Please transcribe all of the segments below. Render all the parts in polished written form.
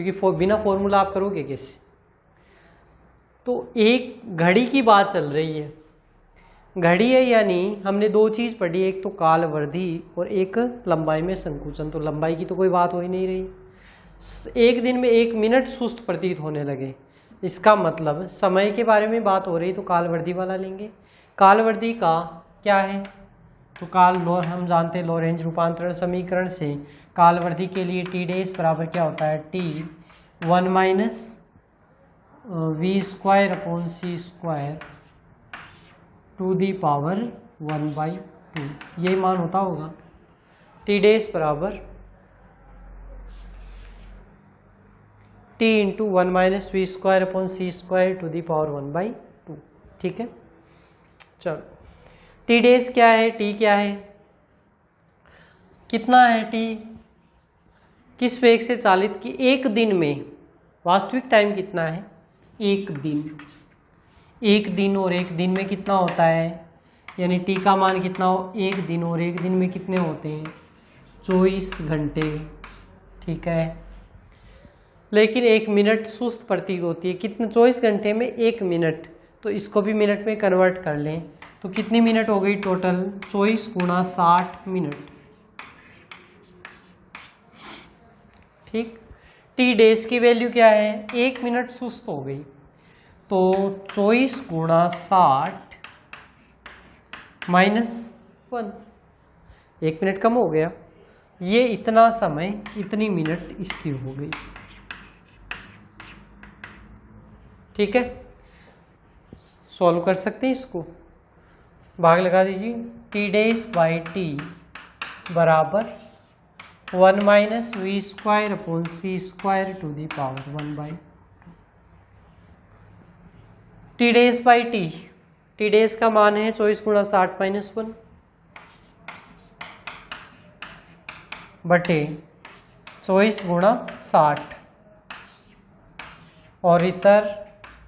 क्योंकि बिना फॉर्मूला आप करोगे कैसे। तो एक घड़ी की बात चल रही है, घड़ी है यानी हमने दो चीज़ पढ़ी, एक तो कालवर्धी और एक लंबाई में संकुचन। तो लंबाई की तो कोई बात हो ही नहीं रही। एक दिन में 1 मिनट सुस्त प्रतीत होने लगे, इसका मतलब समय के बारे में बात हो रही, तो कालवर्धी वाला लेंगे। कालवर्धी का क्या है, तो हम जानते हैं लॉरेंज रूपांतरण समीकरण से कालवर्धी के लिए टी डेज बराबर क्या होता है, T 1 minus we square upon C square to the power 1/2, यही मान होता होगा। टी डेज बराबर T into 1 minus we square upon C square to the power 1/2, ठीक है। चलो टी डेज क्या है, टी क्या है, कितना है टी, किस वेग से चालित की एक दिन में, वास्तविक टाइम कितना है, एक दिन। एक दिन और एक दिन में कितना होता है, यानी टी का मान कितना हो, एक दिन और एक दिन में कितने होते हैं, 24 घंटे, ठीक है। लेकिन 1 मिनट सुस्त प्रतीत होती है, कितने 24 घंटे में 1 मिनट, तो इसको भी मिनट में कन्वर्ट कर लें तो कितनी मिनट हो गई टोटल, 24 गुणा 60 मिनट, ठीक। टी डेज की वैल्यू क्या है, 1 मिनट सुस्त हो गई, तो 24 गुणा 60 माइनस 1, 1 मिनट कम हो गया, ये इतना समय, इतनी मिनट इसकी हो गई, ठीक है। सॉल्व कर सकते हैं इसको, भाग लगा दीजिए, टी डेज बाई टी बराबर 1 minus we square upon C square to the power 1/2। T dash by T, T dash का मान है 24 गुणा 60 माइनस 1 बटे 24 गुणा 60 और इधर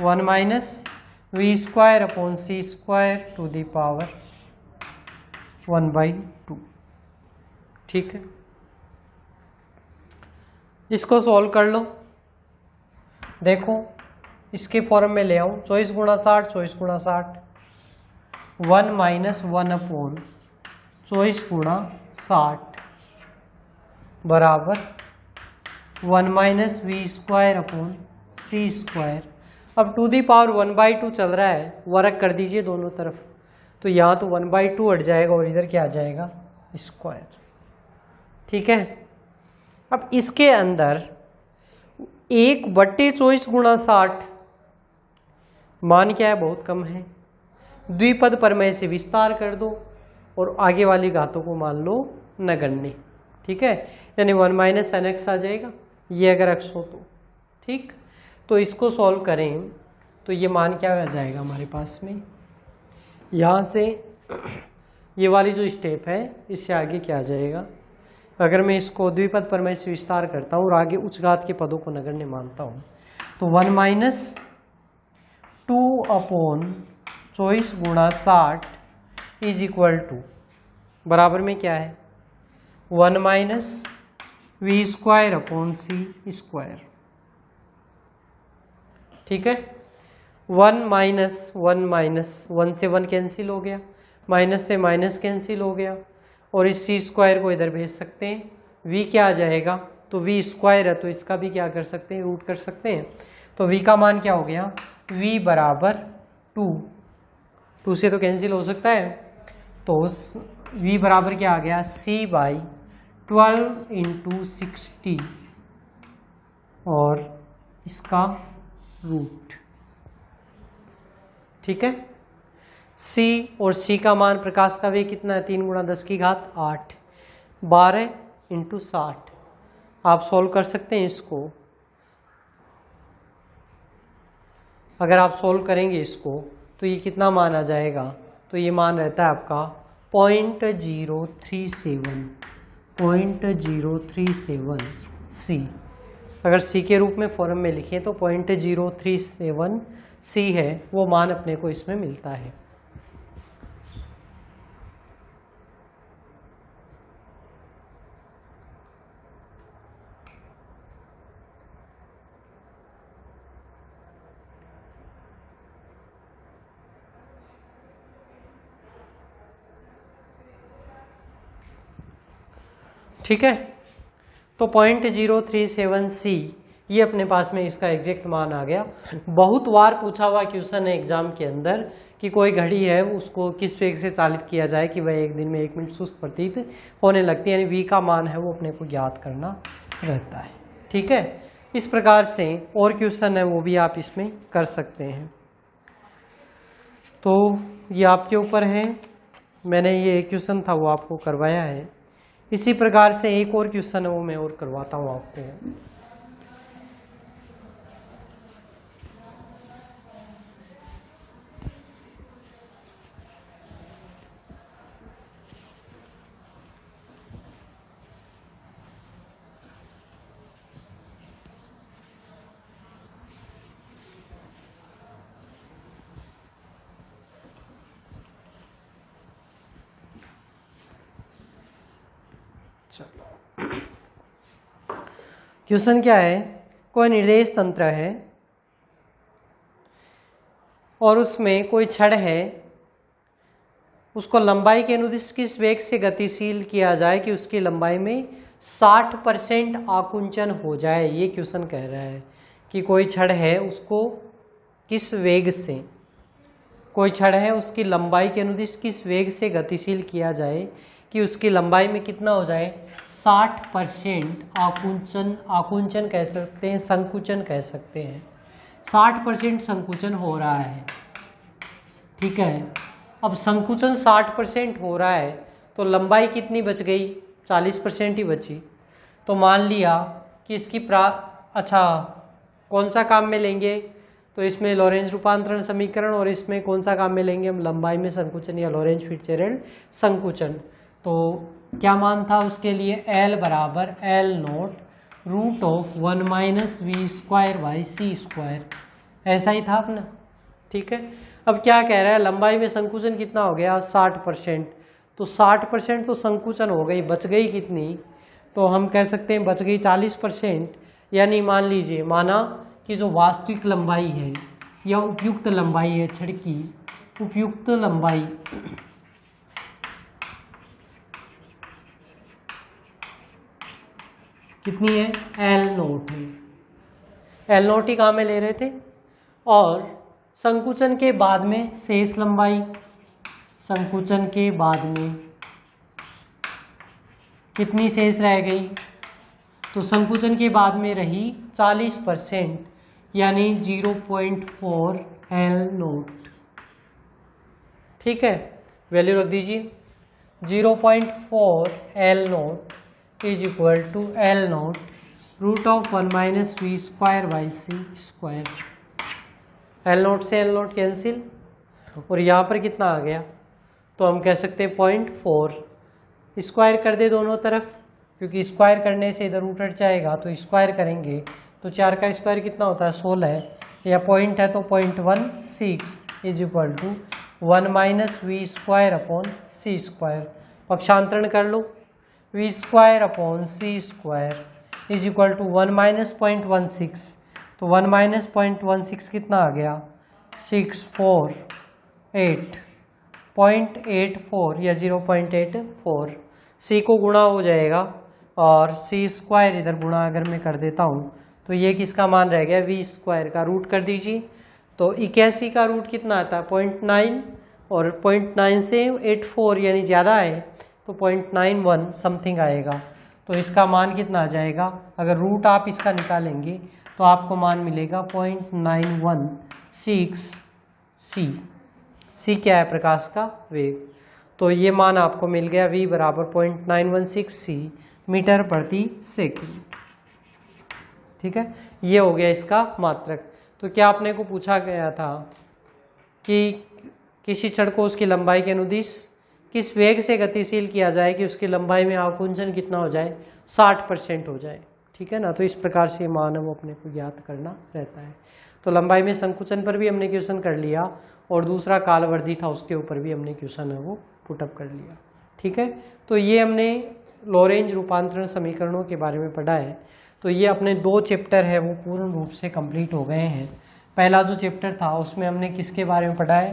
1 minus we square upon C square to the power 1/2, ठीक है। इसको सॉल्व कर लो, देखो इसके फॉर्म में ले आऊँ, 24 गुणा 60, 24 गुणा 60, 1 माइनस 1 अपॉन 24 गुणा 60 बराबर 1 minus we square upon C square. अब टू दी पावर 1/2 चल रहा है, वर्क कर दीजिए दोनों तरफ, तो यहाँ तो 1/2 हट जाएगा और इधर क्या आ जाएगा, स्क्वायर, ठीक है। अब इसके अंदर 1/24 गुणा 60 मान क्या है, बहुत कम है, द्विपद प्रमेय से विस्तार कर दो और आगे वाली घातों को मान लो नगण्य, ठीक है, यानी 1 माइनस एन एक्स आ जाएगा, ये अगर एक्स हो तो, ठीक। तो इसको सॉल्व करें तो ये मान क्या आ जाएगा हमारे पास में, यहाँ से ये वाली जो स्टेप है इससे आगे क्या आ जाएगा, अगर मैं इसको द्विपद प्रमेय से विस्तार करता हूँ और आगे उच्च घात के पदों को नगण्य मानता हूँ, तो 1 माइनस 2 अपॉन 24 गुणा 60 इज इक्वल टू बराबर में क्या है, 1 minus we square upon C square, ठीक है। 1 माइनस 1 से 1 कैंसिल हो गया, माइनस से माइनस कैंसिल हो गया, और इस सी स्क्वायर को इधर भेज सकते हैं, वी क्या आ जाएगा, तो वी स्क्वायर है तो इसका भी क्या कर सकते हैं, रूट कर सकते हैं, तो वी का मान क्या हो गया, वी बराबर 2 से तो कैंसिल हो सकता है, तो वी बराबर क्या आ गया, C/12 इंटू 60 और इसका रूट, ठीक है। C और C का मान, प्रकाश का वेग कितना है, 3 गुणा 10 की घात 8, 12 इंटू 60, आप सॉल्व कर सकते हैं इसको, अगर आप सॉल्व करेंगे इसको तो ये कितना मान आ जाएगा, तो ये मान रहता है आपका 0.037 C। अगर C के रूप में फॉर्म में लिखें तो 0.037 C है, वो मान अपने को इसमें मिलता है। ठीक है। तो 0.037C ये अपने पास में इसका एग्जैक्ट मान आ गया। बहुत बार पूछा हुआ क्वेश्चन है एग्जाम के अंदर कि कोई घड़ी है उसको किस वेग से चालित किया जाए कि वह एक दिन में 1 मिनट सुस्त प्रतीत होने लगती है, यानी v का मान है वो अपने को ज्ञात करना रहता है। ठीक है, इस प्रकार से और क्वेश्चन है वो भी आप इसमें कर सकते हैं। तो ये आपके ऊपर है, मैंने ये क्वेश्चन था वो आपको करवाया है। इसी प्रकार से एक और क्वेश्चन है वो मैं और करवाता हूँ आपको। क्वेश्चन क्या है, कोई निर्देश तंत्र है और उसमें कोई छड़ है, उसको लंबाई के अनुदिश किस वेग से गतिशील किया जाए कि उसकी लंबाई में 60% आकुंचन हो जाए। ये क्वेश्चन कह रहा है कि कोई छड़ है उसको किस वेग से, कोई छड़ है उसकी लंबाई के अनुदिश किस वेग से गतिशील किया जाए कि उसकी लंबाई में कितना हो जाए 60% आकुंचन, आकुंचन कह सकते हैं, संकुचन कह सकते हैं। 60% संकुचन हो रहा है। ठीक है, अब संकुचन 60% हो रहा है तो लंबाई कितनी बच गई, 40% ही बची। तो मान लिया कि इसकी अच्छा कौन सा काम में लेंगे, तो इसमें लॉरेंज रूपांतरण समीकरण, और इसमें कौन सा काम में लेंगे हम, लंबाई में संकुचन या लॉरेंज फिट्जेराल्ड संकुचन। तो क्या मान था उसके लिए, L बराबर L naught root of 1 minus we square by c square, ऐसा ही था अपना। ठीक है, अब क्या कह रहा है, लंबाई में संकुचन कितना हो गया 60%, तो 60% तो संकुचन हो गई, बच गई कितनी, तो हम कह सकते हैं बच गई 40%। यानी मान लीजिए, माना कि जो वास्तविक लंबाई है या उपयुक्त लंबाई है छड़ की, उपयुक्त लंबाई कितनी है, L नोट है। L नोट ही कहाँ में ले रहे थे, और संकुचन के बाद में शेष लंबाई, संकुचन के बाद में कितनी शेष रह गई, तो संकुचन के बाद में रही 40%, यानी 0.4 L नोट। ठीक है, वैल्यू रख दीजिए, 0.4 L naught is equal to L naught root of 1 minus we square by c square. L naught से L नोट कैंसिल, और यहाँ पर कितना आ गया, तो हम कह सकते हैं 0.4, स्क्वायर कर दे दोनों तरफ, क्योंकि स्क्वायर करने से इधर रूट हट जाएगा, तो स्क्वायर करेंगे तो 4 का स्क्वायर कितना होता है 16, या पॉइंट है तो 0.16 is equal to 1 minus we square upon C square. पक्षांतरण कर लो, V square upon C square is equal to 1 minus 0.16, तो 1 माइनस 0.16 कितना आ गया 648.84 या 0.84। सी को गुणा हो जाएगा और सी स्क्वायर इधर गुणा अगर मैं कर देता हूँ तो ये किसका मान रह गया, वी स्क्वायर का रूट कर दीजिए। तो 81 का रूट कितना आता है 0.9, और 0.9 से 84 यानी ज़्यादा है तो 0.91 समथिंग आएगा। तो इसका मान कितना आ जाएगा, अगर रूट आप इसका निकालेंगे तो आपको मान मिलेगा 0.916 सी। सी क्या है, प्रकाश का वेग। तो ये मान आपको मिल गया, v बराबर 0.916 सी मीटर प्रति सेकंड। ठीक है, ये हो गया इसका मात्रक। तो क्या आपने को पूछा गया था कि किसी छड़ को उसकी लंबाई के अनुदिश किस वेग से गतिशील किया जाए कि उसकी लंबाई में आकुंचन कितना हो जाए 60% हो जाए। ठीक है ना, तो इस प्रकार से मान है वो अपने को ज्ञात करना रहता है। तो लंबाई में संकुचन पर भी हमने क्वेश्चन कर लिया, और दूसरा कालवर्धी था उसके ऊपर भी हमने क्वेश्चन है वो पुटअप कर लिया। ठीक है, तो ये हमने लॉरेंज रूपांतरण समीकरणों के बारे में पढ़ा है। तो ये अपने 2 चैप्टर है वो पूर्ण रूप से कंप्लीट हो गए हैं। पहला जो चैप्टर था उसमें हमने किसके बारे में पढ़ा है,